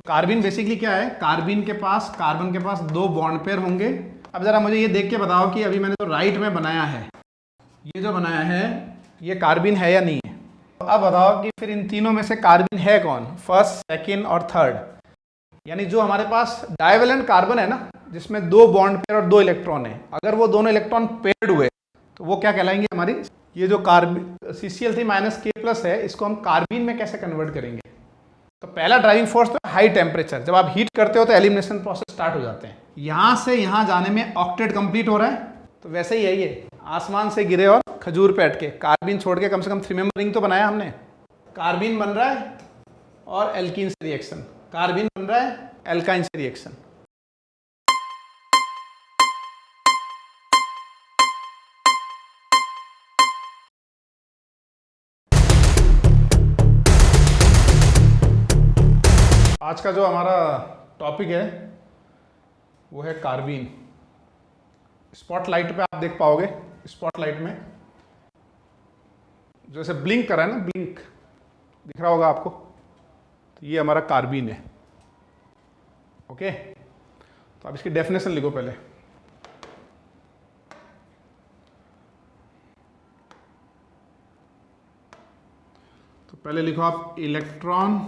तो carbene basically क्या है, कार्बिन के पास कार्बन के पास दो बॉन्ड पेयर होंगे। अब जरा मुझे ये देख के बताओ कि अभी मैंने जो राइट में बनाया है, ये जो बनाया है ये कार्बिन है या नहीं है। तो अब बताओ कि फिर इन तीनों में से कार्बिन है कौन, फर्स्ट, सेकंड और थर्ड। यानी जो हमारे पास डाइवेलेंट कार्बन है ना, जिसमें दो बॉन्ड पेयर और दो इलेक्ट्रॉन है, अगर वो दोनों इलेक्ट्रॉन पेयर्ड हुए तो वो क्या कहलाएंगे हमारी, ये जो कार्बिन CCl3- K+ है, इसको हम कार्बिन में कैसे कन्वर्ट करेंगे। तो पहला ड्राइविंग फोर्स तो हाई टेम्परेचर, जब आप हीट करते हो तो एलिमिनेशन प्रोसेस स्टार्ट हो जाते हैं। यहां से यहां जाने में ऑक्टेट कंप्लीट हो रहा है। तो वैसे ही है ये, आसमान से गिरे और खजूर पे अटके, कार्बिन छोड़ के कम से कम 3 मेंबर रिंग तो बनाया हमने। कार्बिन बन रहा है और एल्कीन से रिएक्शन, कार्बिन बन रहा है एल्काइन से रिएक्शन। आज का जो हमारा टॉपिक है वो है कार्बिन। स्पॉटलाइट पे आप देख पाओगे, स्पॉटलाइट में जैसे ब्लिंक कर रहा है ना, ब्लिंक दिख रहा होगा आपको, तो ये हमारा कार्बिन है। ओके, तो आप इसकी डेफिनेशन लिखो पहले। तो पहले लिखो आप electron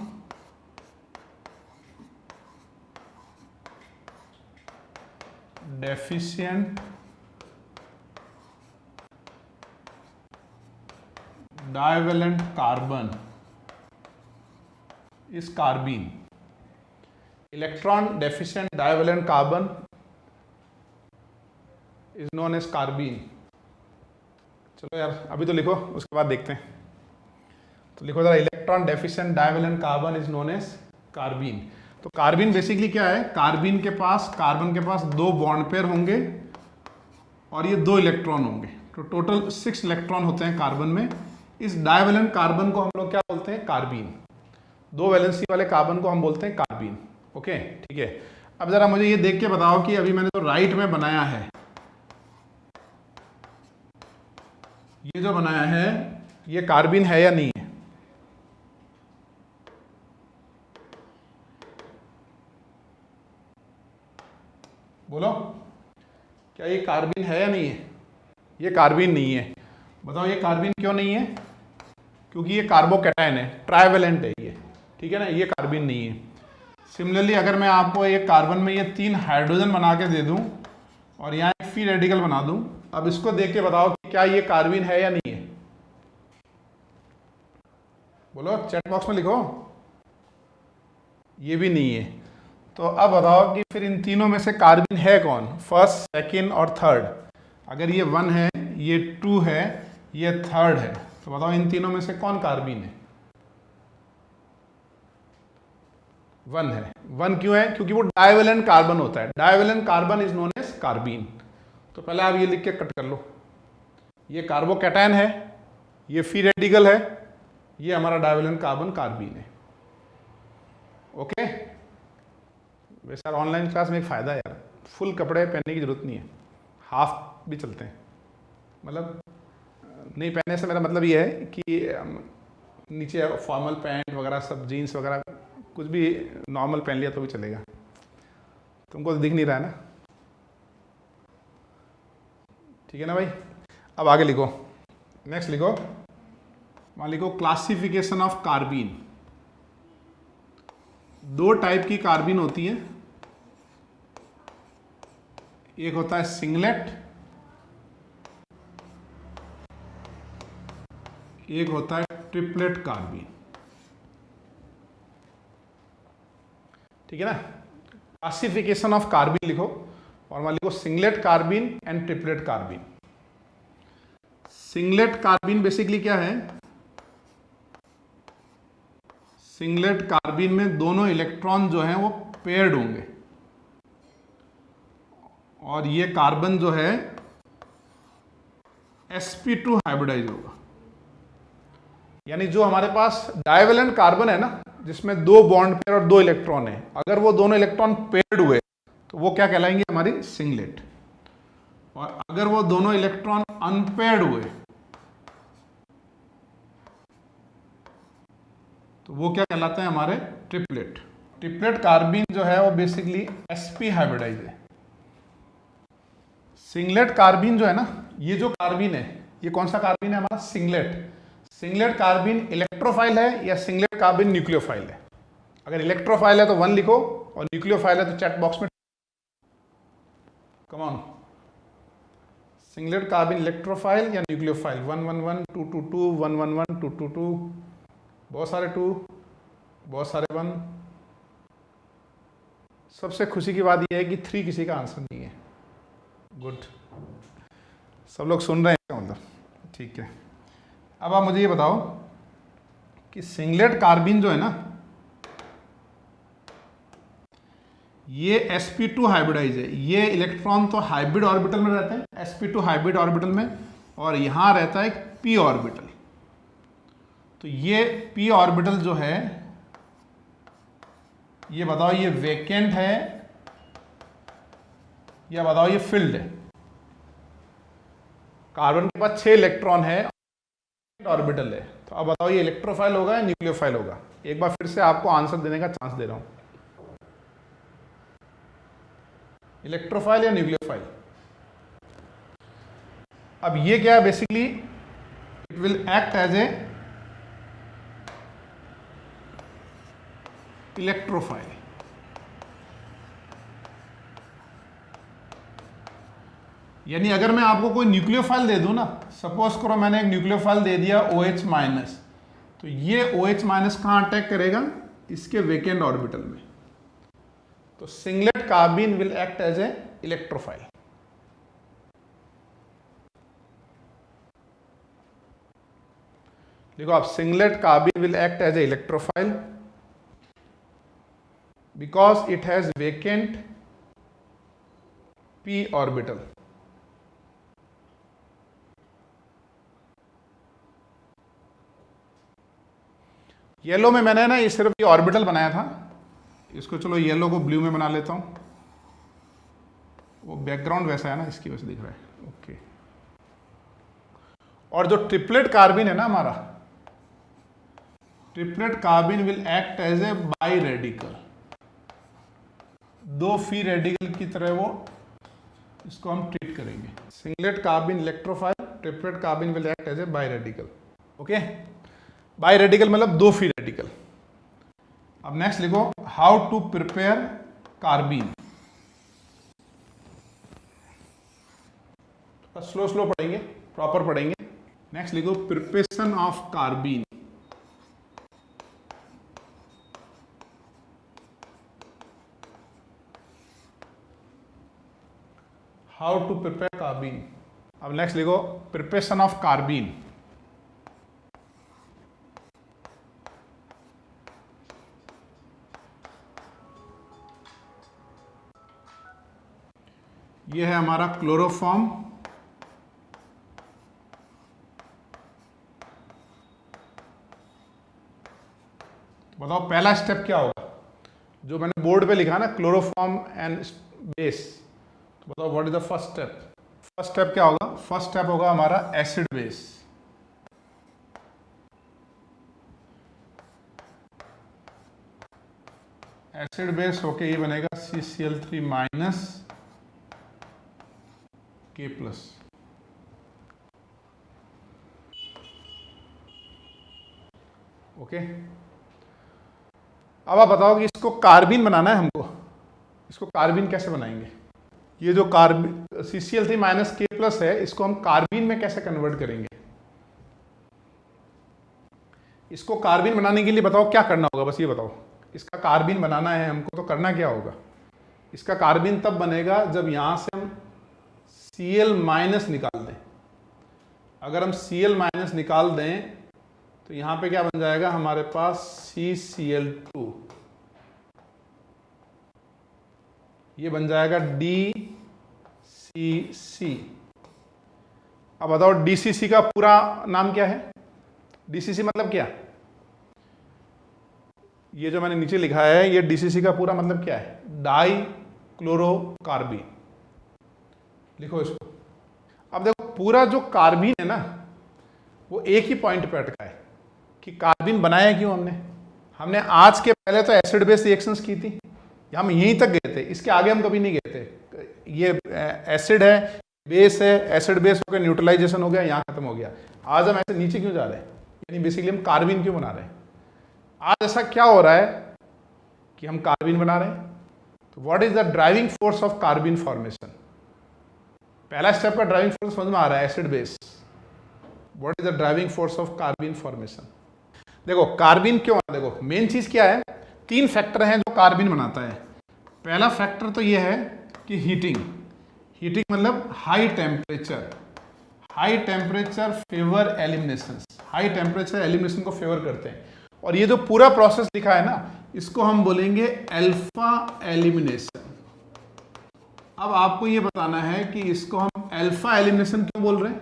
deficient divalent carbon is carbene. Electron deficient divalent carbon is known as carbene. चलो यार अभी तो लिखो, उसके बाद देखते हैं। तो लिखो जरा, electron deficient divalent carbon is known as carbene. तो कार्बिन बेसिकली क्या है, कार्बिन के पास कार्बन के पास दो बॉन्ड पेयर होंगे और ये दो इलेक्ट्रॉन होंगे। तो टोटल 6 इलेक्ट्रॉन होते हैं कार्बन में। इस डाइवेलेंट कार्बन को हम लोग क्या बोलते हैं, कार्बिन। दो वैलेंसी वाले कार्बन को हम बोलते हैं कार्बिन। ओके ठीक है। अब जरा मुझे ये देख के बताओ कि अभी मैंने तो राइट में बनाया है, ये जो बनाया है ये कार्बिन है या नहीं है। बोलो, क्या ये कार्बिन है या नहीं है। ये कार्बिन नहीं है। बताओ ये कार्बिन क्यों नहीं है, क्योंकि ये कार्बोकैटायन है, ट्राइवेलेंट है ये, ठीक है ना, ये कार्बिन नहीं है। सिमिलरली अगर मैं आपको एक कार्बन में ये 3 हाइड्रोजन बना के दे दूं और यहाँ एक फ्री रेडिकल बना दूं, अब इसको देख के बताओ कि क्या ये कार्बिन है या नहीं है। बोलो, चैट बॉक्स में लिखो। ये भी नहीं है। तो अब बताओ कि फिर इन तीनों में से कार्बिन है कौन, फर्स्ट, सेकंड और थर्ड। अगर ये 1 है, ये 2 है, ये थर्ड है, तो बताओ इन तीनों में से कौन कार्बिन है। 1 है। 1 क्यों है, क्योंकि वो डाइवेलेंट कार्बन होता है। Divalent carbon is known as carbene. तो पहले आप ये लिख के कट कर लो, ये कार्बोकैटायन है, ये फ्री रेडिकल है, ये हमारा डाइवेलेंट कार्बन कार्बिन है। ओके। वैसे यार ऑनलाइन क्लास में एक फ़ायदा है यार, फुल कपड़े पहनने की जरूरत नहीं है, हाफ भी चलते हैं। मतलब नहीं पहनने से मेरा मतलब ये है कि नीचे फॉर्मल पैंट वगैरह सब, जीन्स वगैरह कुछ भी नॉर्मल पहन लिया तो भी चलेगा। तुमको तो दिख नहीं रहा है ना, ठीक है ना भाई। अब आगे लिखो, नेक्स्ट लिखो, वहाँ लिखो क्लासिफिकेशन ऑफ कार्बिन। 2 टाइप की कार्बिन होती है, एक होता है सिंगलेट, एक होता है ट्रिपलेट कार्बिन, ठीक है ना। क्लासिफिकेशन ऑफ कार्बिन लिखो और वहां लिखो singlet कार्बिन and triplet कार्बिन। Singlet कार्बिन basically क्या है, सिंगलेट कार्बिन में दोनों इलेक्ट्रॉन जो हैं वो पेयर्ड होंगे और ये कार्बन जो है sp2 हाइब्रिडाइज होगा। यानी जो हमारे पास डाइवेलेंट कार्बन है ना, जिसमें 2 बॉन्ड पेयर और 2 इलेक्ट्रॉन है, अगर वो दोनों इलेक्ट्रॉन पेयर्ड हुए तो वो क्या कहलाएंगे, हमारी सिंगलेट। और अगर वो दोनों इलेक्ट्रॉन अनपेयर्ड हुए तो वो क्या कहलाते हैं, हमारे ट्रिपलेट। ट्रिपलेट कार्बिन जो है वो बेसिकली sp हाइब्रिडाइज है। सिंगलेट कार्बिन जो है ना, ये जो कार्बिन है, ये कौन सा कार्बिन है हमारा? सिंगलेट। सिंगलेट कार्बिन इलेक्ट्रोफाइल है या सिंगलेट कार्बिन न्यूक्लियोफाइल है? अगर इलेक्ट्रोफाइल है तो 1 लिखो, और न्यूक्लियोफाइल है तो चैट बॉक्स में come on. Singlet carbene electrophile या न्यूक्लियोफाइल? 111 222 111 222, बहुत सारे 2, बहुत सारे 1। सबसे खुशी की बात यह है कि 3 किसी का आंसर नहीं है। गुड, सब लोग सुन रहे हैं मतलब, ठीक है। अब आप मुझे ये बताओ कि सिंगलेट कार्बिन जो है ना, ये sp2 हाइब्रिडाइज है। ये इलेक्ट्रॉन तो हाइब्रिड ऑर्बिटल में रहते हैं, sp2 हाइब्रिड ऑर्बिटल में, और यहां रहता है एक p ऑर्बिटल। तो ये p ऑर्बिटल जो है, ये बताओ ये वेकेंट है या बताओ ये फिल्ड है? कार्बन के पास 6 इलेक्ट्रॉन है, ऑर्बिटल है, तो अब बताओ ये इलेक्ट्रोफाइल होगा या न्यूक्लियोफाइल होगा? एक बार फिर से आपको आंसर देने का चांस दे रहा हूं, इलेक्ट्रोफाइल या न्यूक्लियोफाइल? अब ये क्या है? Basically it will act as a electrophile. यानी अगर मैं आपको कोई न्यूक्लियोफाइल दे दूं ना, सपोज करो मैंने एक न्यूक्लियोफाइल दे दिया OH-, तो ये OH- कहां अटैक करेगा? इसके वेकेंट ऑर्बिटल में। तो singlet carbene will act as a electrophile. देखो आप, singlet carbene will act as a electrophile because it has vacant p orbital. Yellow में मैंने ना ये सिर्फ ये ऑर्बिटल बनाया था, इसको चलो येलो को ब्लू में बना लेता हूं। वो बैकग्राउंड वैसा है ना, इसकी वजह से दिख रहा है। ओके। और जो ट्रिपलेट कार्बिन है ना हमारा, triplet carbene will act as a biradical. 2 free radical की तरह वो, इसको हम ट्रीट करेंगे। Singlet carbene electrophile, triplet carbene will act as a biradical. Okay, biradical मतलब 2 फ्री रेडिकल। अब नेक्स्ट लिखो, how to prepare carbene. Slow slow पढ़ेंगे, प्रॉपर पढ़ेंगे। नेक्स्ट लिखो, preparation of carbene. How to prepare carbene. अब next लिखो, preparation of कार्बिन। ये है हमारा क्लोरोफॉर्म। बताओ पहला स्टेप क्या होगा? जो मैंने बोर्ड पे लिखा ना, क्लोरोफॉर्म एंड बेस, तो बताओ what is the first step? First step क्या होगा? फर्स्ट स्टेप होगा हमारा एसिड बेस। एसिड बेस होके ये बनेगा CCl3- K+। ओके, अब आप बताओ कि इसको कार्बिन बनाना है हमको, इसको कार्बिन कैसे बनाएंगे? ये जो कार्बिन CCl3- K+ है, इसको हम कार्बिन में कैसे कन्वर्ट करेंगे? इसको कार्बिन बनाने के लिए बताओ क्या करना होगा? बस ये बताओ, इसका कार्बिन बनाना है हमको तो करना क्या होगा? इसका कार्बिन तब बनेगा जब यहां से हम Cl- निकाल दें। अगर हम Cl- निकाल दें तो यहां पे क्या बन जाएगा हमारे पास? CCl2। ये बन जाएगा DCC। अब बताओ DCC का पूरा नाम क्या है? DCC मतलब क्या? ये जो मैंने नीचे लिखा है, ये DCC का पूरा मतलब क्या है? डाई क्लोरोकार्बिन। लिखो इसको। अब देखो, पूरा जो कार्बिन है ना, वो एक ही पॉइंट पे अटका है कि कार्बिन बनाया क्यों हमने? हमने आज के पहले तो एसिड बेस रिएक्शंस की थी, हम यहीं तक गए थे, इसके आगे हम कभी नहीं गए थे। ये एसिड है, बेस है, एसिड बेस हो गया, न्यूट्रलाइजेशन हो गया, यहाँ खत्म हो गया। आज हम ऐसे नीचे क्यों जा रहे हैं, यानी बेसिकली हम कार्बिन क्यों बना रहे हैं? आज ऐसा क्या हो रहा है कि हम कार्बिन बना रहे हैं? तो what is the driving force of carbene formation? पहला स्टेप का ड्राइविंग फोर्स समझ में आ रहा है, acid base. What is the driving force of carbene formation? देखो कार्बिन क्यों, देखो मेन चीज क्या है, 3 फैक्टर हैं जो कार्बिन बनाता है। पहला फैक्टर तो ये है कि हीटिंग। हीटिंग मतलब high temperature. High temperature favour elimination, high temperature elimination को फेवर करते हैं। और ये जो पूरा प्रोसेस लिखा है ना, इसको हम बोलेंगे अल्फा एलिमिनेशन। अब आपको ये बताना है कि इसको हम अल्फा एलिमिनेशन क्यों बोल रहे हैं,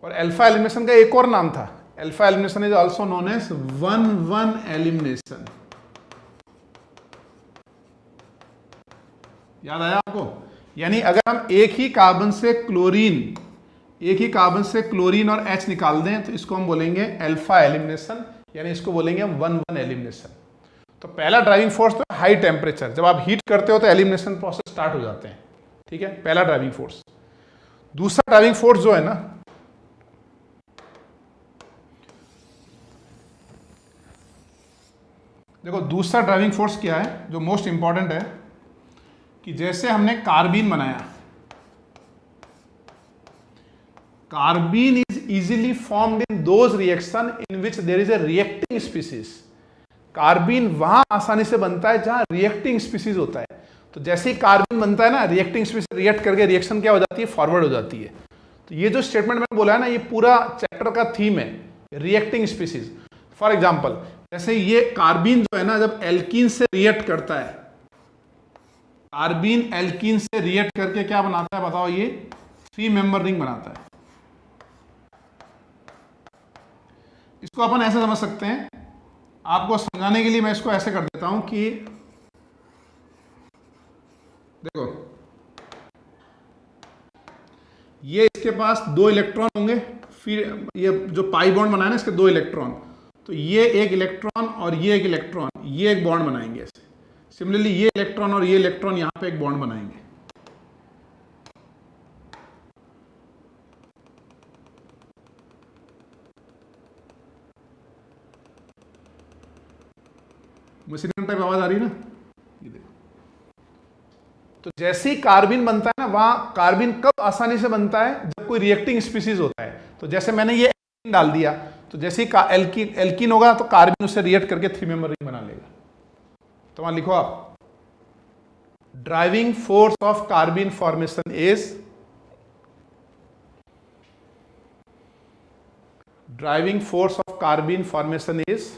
और अल्फा एलिमिनेशन का एक और नाम था, alpha elimination is also known as 1-1 elimination. याद आया आपको? यानी अगर हम एक ही कार्बन से क्लोरीन और H निकाल दें तो इसको हम बोलेंगे अल्फा एलिमिनेशन, यानी इसको बोलेंगे हम 1-1 एलिमिनेशन। तो पहला ड्राइविंग फोर्स तो हाई टेम्परेचर, जब आप हीट करते हो तो एलिमिनेशन प्रोसेस स्टार्ट हो जाते हैं, ठीक है, पहला ड्राइविंग फोर्स। दूसरा ड्राइविंग फोर्स जो है ना, देखो दूसरा ड्राइविंग फोर्स क्या है जो मोस्ट इंपॉर्टेंट है, कि जैसे हमने कार्बिन बनाया, carbene is easily formed in those reaction in which there is a reacting species. Carbene वहां आसानी से बनता है जहां रिएक्टिंग स्पीसीज होता है। तो जैसे ही कार्बिन बनता है ना, रिएक्टिंग स्पीसीज रिएक्ट करके रिएक्शन क्या हो जाती है, फॉरवर्ड हो जाती है। तो ये जो स्टेटमेंट मैंने बोला है ना, ये पूरा चैप्टर का थीम है, रिएक्टिंग स्पीसीज। फॉर एग्जाम्पल, जैसे ये कार्बिन जो है ना, जब एल्कीन से रिएक्ट करता है, कार्बिन एल्कीन से रिएक्ट करके क्या बनाता है बताओ, ये 3 मेंबर रिंग बनाता है। इसको अपन ऐसे समझ सकते हैं, आपको समझाने के लिए मैं इसको ऐसे कर देता हूं कि देखो ये इसके पास 2 इलेक्ट्रॉन होंगे, फिर ये जो पाई बॉन्ड बनाया ना, इसके 2 इलेक्ट्रॉन, तो ये एक इलेक्ट्रॉन और ये एक इलेक्ट्रॉन, ये एक बॉन्ड बनाएंगे ऐसे। सिमिलरली ये इलेक्ट्रॉन और ये इलेक्ट्रॉन यहां पे एक बॉन्ड बनाएंगे। मशीन टाइप आवाज आ रही है ना, ये देखो। तो जैसे ही कार्बिन बनता है ना, वहां कार्बिन कब आसानी से बनता है, जब कोई रिएक्टिंग स्पीसीज होता है। तो जैसे मैंने ये एल्कीन डाल दिया, तो जैसे ही एल्कीन होगा तो कार्बिन उससे रिएक्ट करके 3 मेंबर रिंग बना लेगा। तो वहां लिखो आप, driving force of carbene formation is, driving force of carbene formation is,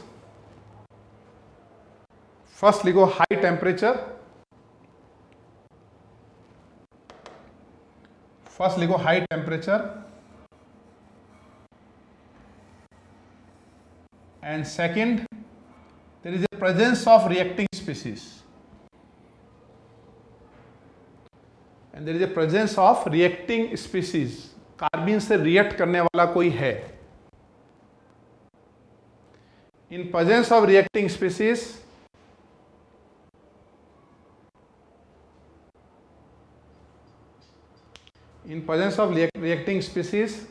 first लिखो हाई टेम्परेचर, फर्स्ट लिखो high temperature, and second there is a presence of reacting species, and there is a presence of reacting species, carbene से react करने वाला कोई है। In presence of reacting species, in presence of reacting species,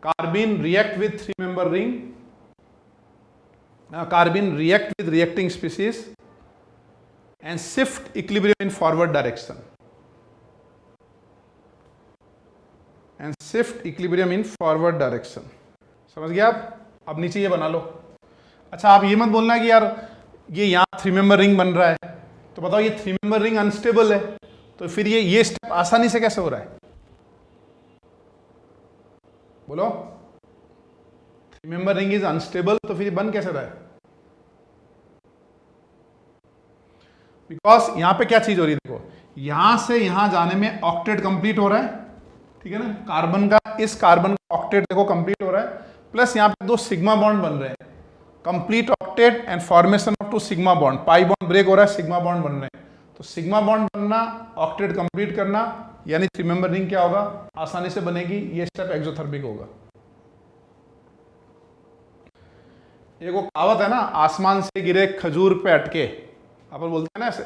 carbene react with 3 member ring, carbene react with reacting species and shift equilibrium in forward direction, and shift equilibrium in forward direction। समझ गए आप? अब नीचे ये बना लो। अच्छा, आप ये मत बोलना कि यार ये यहां 3 मेंबर रिंग बन रहा है, तो बताओ ये 3 मेंबर रिंग अनस्टेबल है, तो फिर ये स्टेप आसानी से कैसे हो रहा है? बोलो, 3 मेंबर रिंग इज अनस्टेबल, तो फिर बन कैसे रहा है? बिकॉज यहां पे क्या चीज हो रही है, देखो यहां से यहां जाने में ऑक्टेट कंप्लीट हो रहा है, ठीक है ना, कार्बन का, इस कार्बन का ऑक्टेट देखो कंप्लीट हो रहा है, प्लस यहां पे 2 सिग्मा बॉन्ड बन रहे हैं, complete octet and formation of 2 sigma bond, pi bond break हो रहा है, सिग्मा बॉन्ड बन रहे हैं। तो सिग्मा बॉन्ड बनना, ऑक्टेट कंप्लीट करना, यानी 3 मेंबर रिंग क्या होगा, आसानी से बनेगी। ये स्टेप एक्सोथर्मिक होगा। एक वो कहावत है ना, आसमान से गिरे खजूर पे अटके, अपन बोलते हैं ना ऐसे।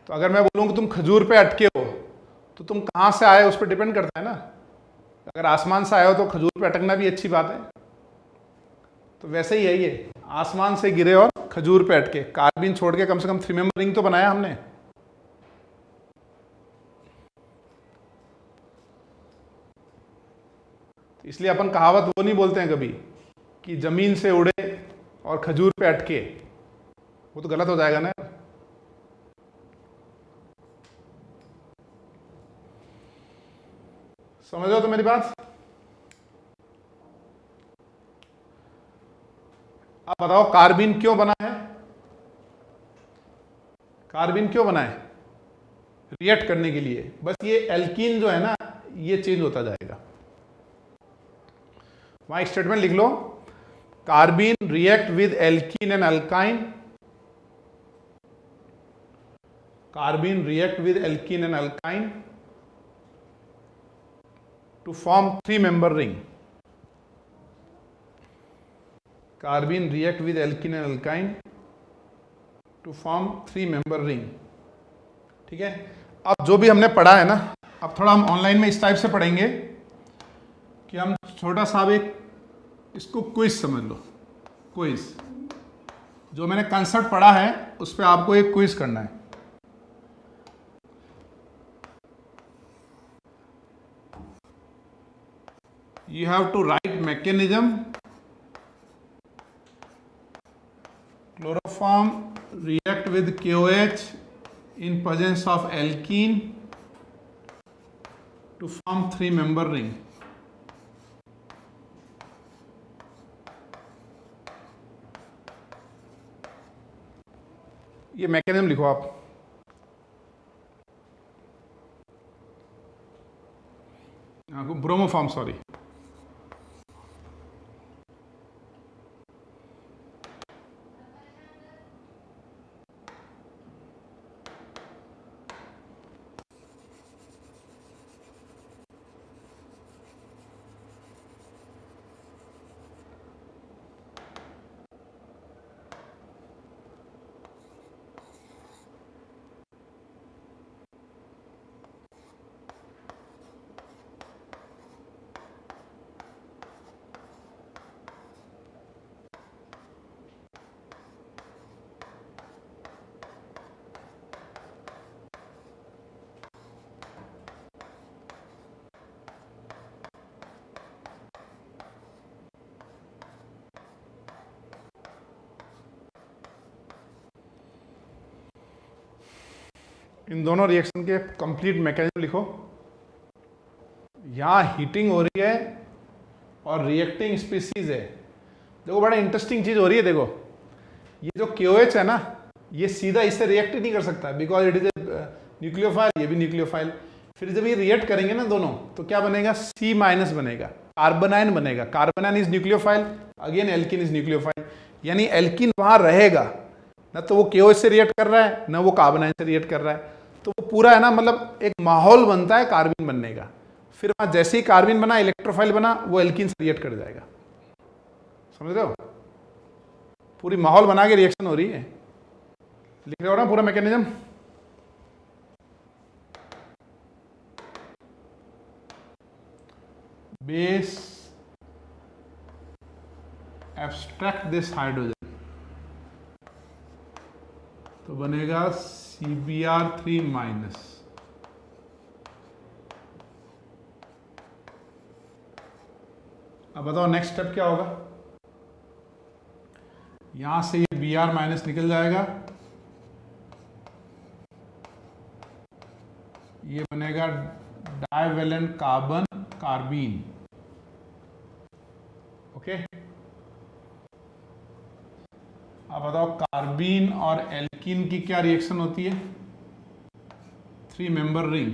तो अगर मैं बोलूँ कि तुम खजूर पे अटके हो, तो तुम कहाँ से आए उस पर डिपेंड करता है ना। अगर आसमान से आए हो तो खजूर पे अटकना भी अच्छी बात है। तो वैसे ही है ये, आसमान से गिरे और खजूर पे अटके। कार्बिन छोड़ के कम से कम 3 मेंबर रिंग तो बनाया हमने। तो इसलिए अपन कहावत वो नहीं बोलते हैं कभी कि जमीन से उड़े और खजूर पे अटके, वो तो गलत हो जाएगा ना। समझ लो तो मेरी बात। आप बताओ कार्बिन क्यों बना है? कार्बिन क्यों बना है? रिएक्ट करने के लिए। बस ये एल्कीन जो है ना, ये चेंज होता जाएगा। वहां एक स्टेटमेंट लिख लो, carbene react with alkene and alkyne, carbene react with alkene and alkyne to form 3 member ring. Carbene react with alkene and alkyne to form 3 member ring. ठीक है। अब जो भी हमने पढ़ा है ना, अब थोड़ा हम ऑनलाइन में इस टाइप से पढ़ेंगे कि हम छोटा सा एक इसको क्विज समझ लो। क्विज, जो मैंने कंसेप्ट पढ़ा है उस पर आपको एक क्विज करना है। You have to write mechanism, chloroform react with KOH in presence of alkene to form 3 member ring. ये मैकेनिज्म लिखो आप। Bromoform, sorry. इन दोनों रिएक्शन के कंप्लीट मैकेनिज्म लिखो। यहां हीटिंग हो रही है और रिएक्टिंग स्पीसीज है। देखो बड़ा इंटरेस्टिंग चीज हो रही है। देखो ये जो KOH है ना, ये सीधा इससे रिएक्ट ही नहीं कर सकता because it is a nucleophile, ये भी न्यूक्लियोफाइल। फिर जब ये रिएक्ट करेंगे ना दोनों, तो क्या बनेगा? C- बनेगा, कार्बोनाइन बनेगा। Carbanion is nucleophile, again alkene is nucleophile. यानी एल्किन वहां रहेगा, ना तो वो KOH से रिएक्ट कर रहा है, ना वो कार्बोनाइन से रिएक्ट कर रहा है। तो वो पूरा है ना, मतलब एक माहौल बनता है कार्बिन बनने का। फिर वहां जैसे ही कार्बिन बना, इलेक्ट्रोफाइल बना, वो एल्किन से रिएक्ट कर जाएगा। समझ रहे हो? पूरी माहौल बना के रिएक्शन हो रही है। लिख रहे हो ना पूरा mechanism? Base abstract this hydrogen, तो बनेगा CBr3-। अब बताओ नेक्स्ट स्टेप क्या होगा? यहां से ये Br- निकल जाएगा, ये बनेगा डाइवेलेंट कार्बन कार्बीन। ओके, अब बताओ कार्बीन और एल्कीन की क्या रिएक्शन होती है? 3 मेंबर रिंग।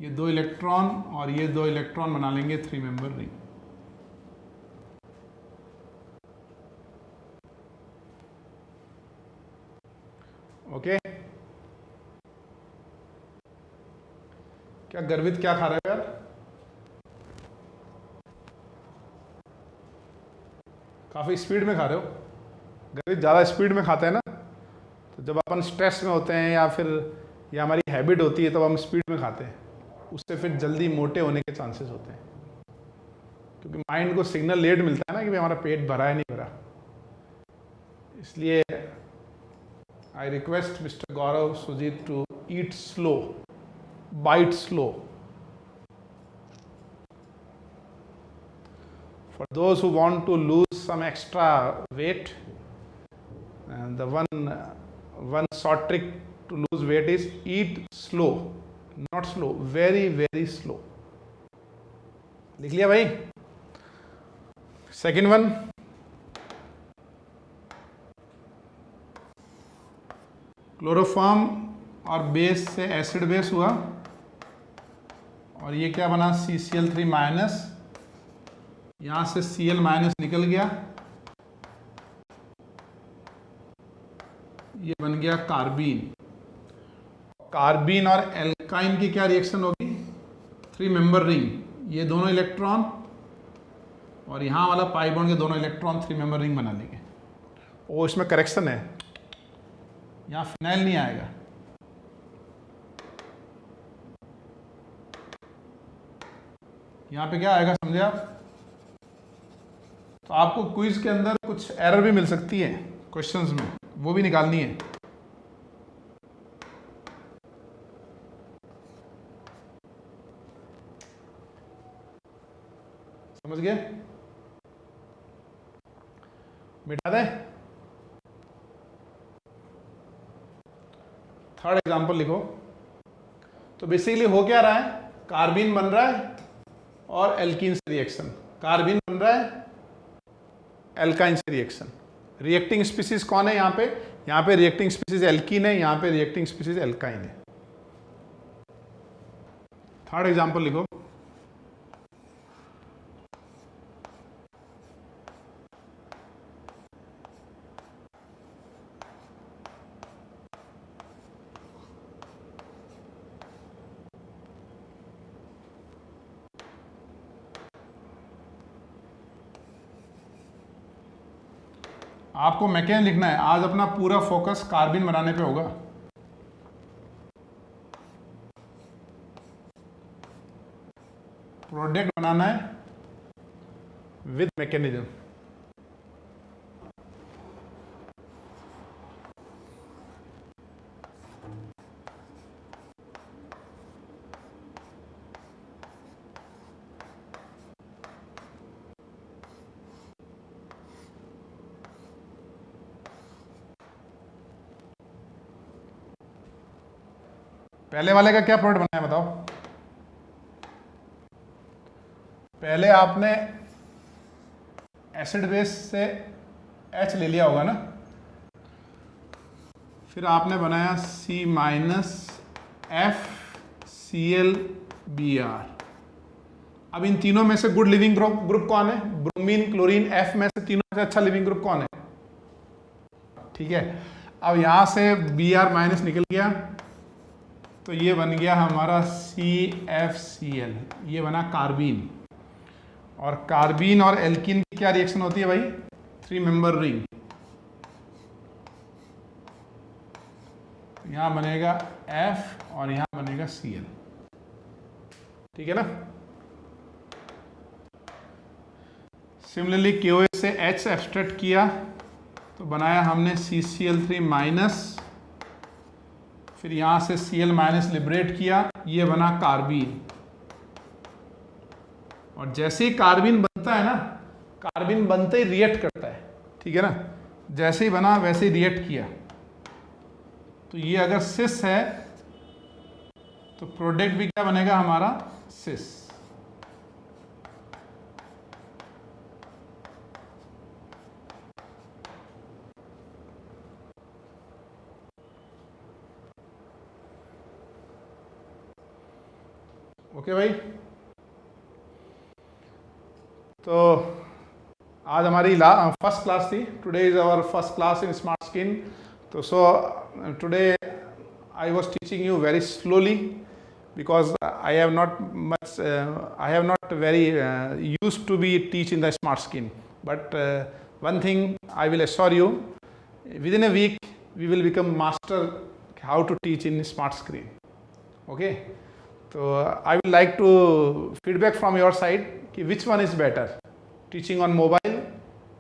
ये 2 इलेक्ट्रॉन और ये 2 इलेक्ट्रॉन बना लेंगे 3 मेंबर रिंग। ओके, क्या गर्वित क्या खा रहे हो यार? काफ़ी स्पीड में खा रहे हो। अगर ज़्यादा स्पीड में खाते हैं ना, तो जब अपन स्ट्रेस में होते हैं या फिर या हमारी हैबिट होती है तब हम स्पीड में खाते हैं, उससे फिर जल्दी मोटे होने के चांसेस होते हैं, क्योंकि माइंड को सिग्नल लेट मिलता है ना कि भाई हमारा पेट भरा है नहीं भरा। इसलिए I request mister Gaurav Sujit to eat slow, bite slow. For those who want to lose some extra weight, and the one short trick to lose weight is eat slow, not slow, very very slow. लिख लिया भाई? Second one, chloroform और base से acid base हुआ, और ये क्या बना, CCl3 माइनस, यहां से Cl माइनस निकल गया, ये बन गया कार्बीन। कार्बीन और एल्काइन की क्या रिएक्शन होगी, 3 मेंबर रिंग, ये दोनों इलेक्ट्रॉन और यहां वाला पाई बॉन्ड के दोनों इलेक्ट्रॉन 3 मेंबर रिंग बना लेंगे। ओ, इसमें करेक्शन है, यहां फिनाइल नहीं आएगा, यहां पे क्या आएगा समझे आप। तो आपको क्विज के अंदर कुछ एरर भी मिल सकती है क्वेश्चंस में, वो भी निकालनी है। समझ गए? मिटा दें? थर्ड एग्जांपल लिखो। तो बेसिकली हो क्या रहा है, कार्बीन बन रहा है और एल्कीन से रिएक्शन, कार्बीन बन रहा है एल्काइन से रिएक्शन। रिएक्टिंग स्पीसीज कौन है यहाँ पे? यहाँ पे रिएक्टिंग स्पीसीज एल्कीन है, यहाँ पे रिएक्टिंग स्पीसीज एल्काइन है। थर्ड एग्जांपल लिखो। आपको मैकेन लिखना है, आज अपना पूरा फोकस कार्बीन बनाने पे होगा। प्रोडक्ट बनाना है विद मैकेनिज्म। पहले वाले का क्या प्रोडक्ट बनाया बताओ? पहले आपने एसिड बेस से H ले लिया होगा ना, फिर आपने बनाया C माइनस FClBr। अब इन तीनों में से गुड लिविंग ग्रुप कौन है? ब्रोमीन, क्लोरीन, F में से तीनों से अच्छा लिविंग ग्रुप कौन है? ठीक है। अब यहां से Br माइनस निकल गया, तो ये बन गया हमारा CFCl, ये बना कार्बीन। और कार्बीन और एल्कीन की क्या रिएक्शन होती है भाई? 3 मेंबर रिंग। यहां बनेगा F और यहां बनेगा Cl, ठीक है ना। सिमिलरली KOH से H एब्स्ट्रैक्ट किया तो बनाया हमने CCl3 माइनस, फिर यहां से Cl माइनस लिबरेट किया, ये बना कार्बीन। और जैसे ही कार्बीन बनता है ना, कार्बीन बनते ही रिएक्ट करता है, ठीक है ना। जैसे ही बना वैसे ही रिएक्ट किया, तो ये अगर सिस है तो प्रोडक्ट भी क्या बनेगा हमारा? सिस। ओके भाई, तो आज हमारी फर्स्ट क्लास थी। Today is our first class in smart skin. तो so today I was teaching you very slowly because I have not very used to be teach in the smart skin, but one thing I will assure you, within a week we will become master how to teach in smart screen. Okay, so I would like to feedback from your side कि which one is better, teaching on mobile,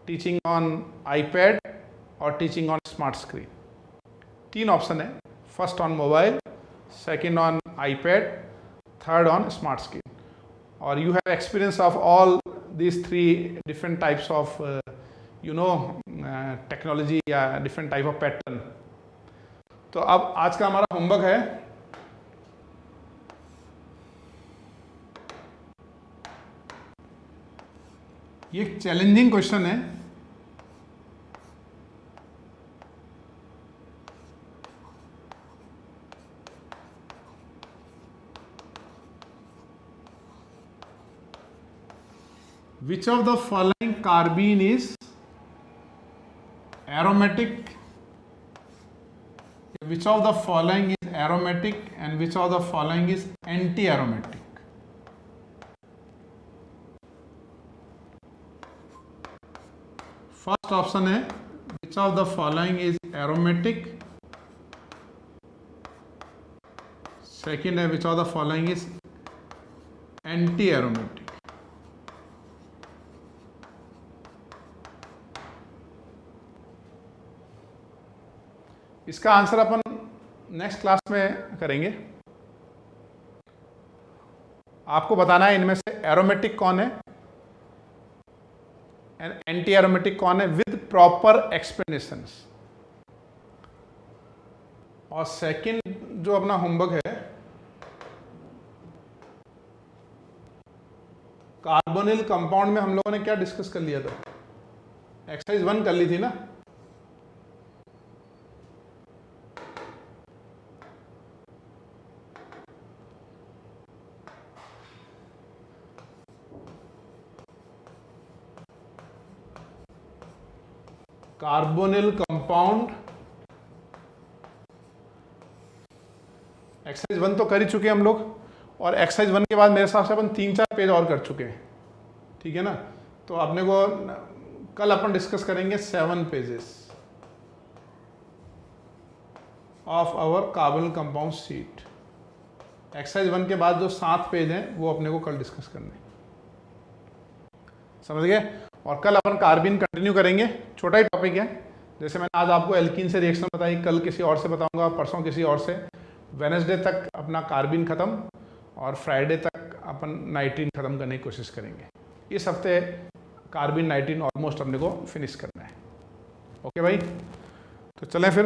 teaching on iPad और teaching on smart screen. 3 option है, first on mobile, second on iPad, third on smart screen. और you have experience of all these 3 different types of technology या different type of pattern. तो अब आज का हमारा homework है, ये एक चैलेंजिंग क्वेश्चन है. Which of the following carbene is aromatic? Which of the following is aromatic and which of the following is anti-aromatic? First option है which of the following is aromatic. Second है which of the following is anti-aromatic. इसका answer अपन next class में करेंगे. आपको बताना है इनमें से एरोमेटिक कौन है एंड एंटी एरोमेटिक कौन है विद प्रॉपर एक्सप्लेनेशंस. और सेकंड जो अपना होमवर्क है, कार्बोनिल कंपाउंड में हम लोगों ने क्या डिस्कस कर लिया था, एक्सरसाइज 1 कर ली थी ना. कार्बोनिल कंपाउंड एक्सरसाइज 1 तो कर ही चुके हैं हम लोग, और एक्सरसाइज 1 के बाद मेरे हिसाब से अपन 3-4 पेज और कर चुके हैं. ठीक है ना. तो अपने को कल अपन डिस्कस करेंगे 7 pages of our carbonyl compound sheet. Exercise 1 के बाद जो 7 पेज हैं वो अपने को कल डिस्कस करने. समझ गए. और कल अपन कार्बिन कंटिन्यू करेंगे. छोटा ही टॉपिक है, जैसे मैंने आज आपको एल्कीन से रिएक्शन बताई, कल किसी और से बताऊंगा, परसों किसी और से. वेडनेसडे तक अपना कार्बिन ख़त्म और फ्राइडे तक अपन नाइट्रीन ख़त्म करने की कोशिश करेंगे. इस हफ्ते कार्बिन नाइट्रीन ऑलमोस्ट अपने को फिनिश करना है. ओके भाई, तो चलें फिर.